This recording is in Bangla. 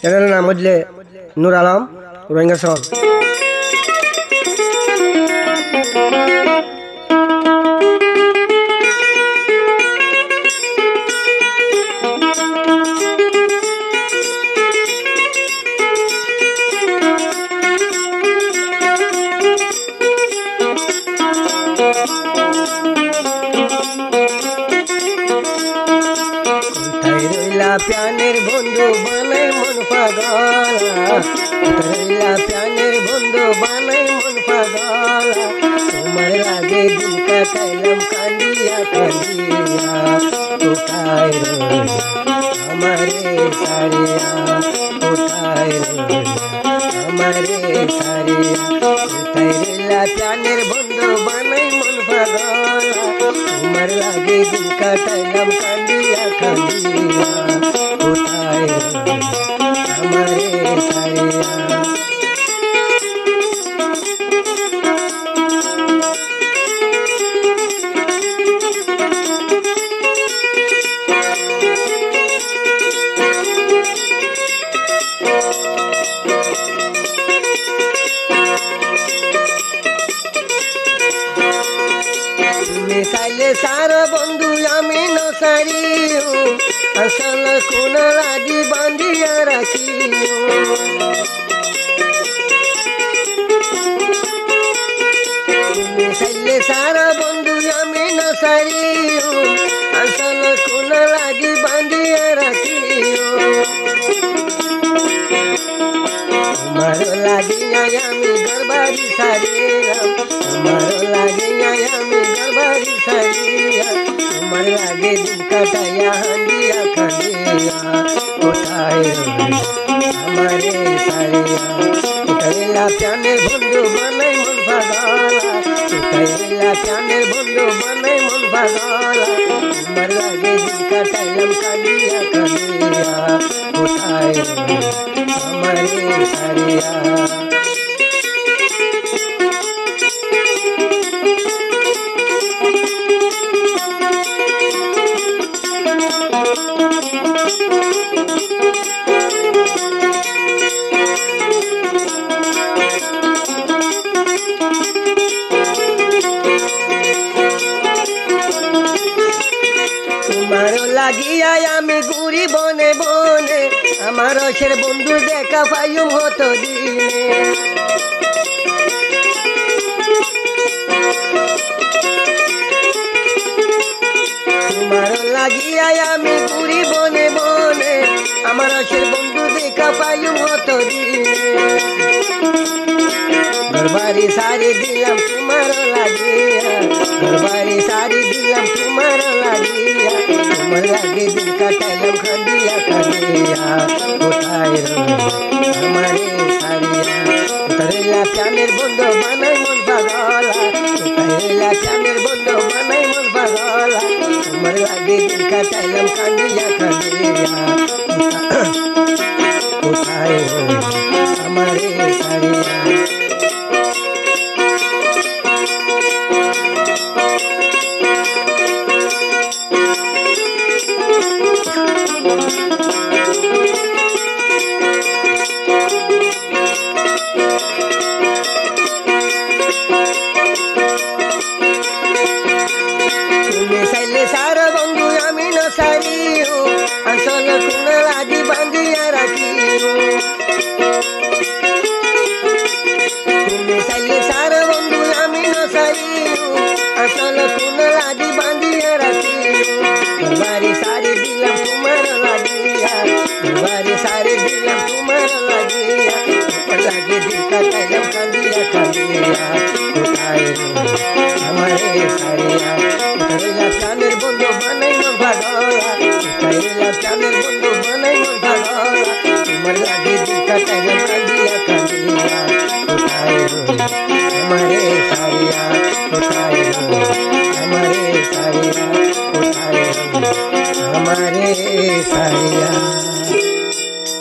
চ্যানেলের নাম হচ্ছে নূর আলম রোহিঙ্গা শহর। প্যানের বন্ধু বানাই মন পাগলা, প্যানের বন্ধু বানাই মন পাগলা, তোমার লাগে দিন কাটাইলাম কান্দিয়া কান্দিয়া, কোথায় রইলা আমারে সারিয়া, কোথায় রইলা আমারে সারিয়া, কোথায় রইলা প্যানের বন্ধু বানাই মন পাগলা, তোমার লাগে দিন কাটাইলাম কান্দিয়া কান্দিয়া, কোথায় আমারে সারিয়া। मिसाइले सारा बंधु आमी नसारी असल कोना लागी बांधिया राखी मिसाइले सारा बंधु आमी नसारी असल कोना लागी बांधिया राखी मारो लागी आमी गरबारी सारिया, मारो लागी आमी गरबारी सारिया, तुम्हार लागे दिन काटाया हांडिया खांडिया, कोথায় আমারে সারিয়া, কোথায় প্যানের বন্ধু বানাই মন পাগলা, কোথায় প্যানের বন্ধু বানাই মন পাগলা, তোমার লাগে দিন কাটাইলাম কাঁদিয়া কাঁদিয়া, কোথায় আমারে সারিয়া। তোমারও লাগিয়া আমি ঘুরি বনে বনে, আমার রসের বন্ধু দেখা পাইম হতো দিনে, তোমারও লাগিয়া আমি ঘুরি বনে বনে, আমার রসের বন্ধু দেখা পাইম হতো দিনে, ঘরবাড়ি সারি দিলাম তোমারও লাগিয়া, ঘরবাড়ি সারি দিলাম তোমারও লাগিয়া, তোমার লাগে দিন কাটাইলাম খান্দিয়া খান্দিয়া, কোথায় আমারে সারিয়া, কোথায় প্যানের বন্ধু বানাই মন পাগলা, কোথায় প্যানের বন্ধু বানাই মন পাগলা, তোমার লাগে দিন কাটাইলাম খান্দিয়া খান্দিয়া, কোথায় আমারে সারিয়া।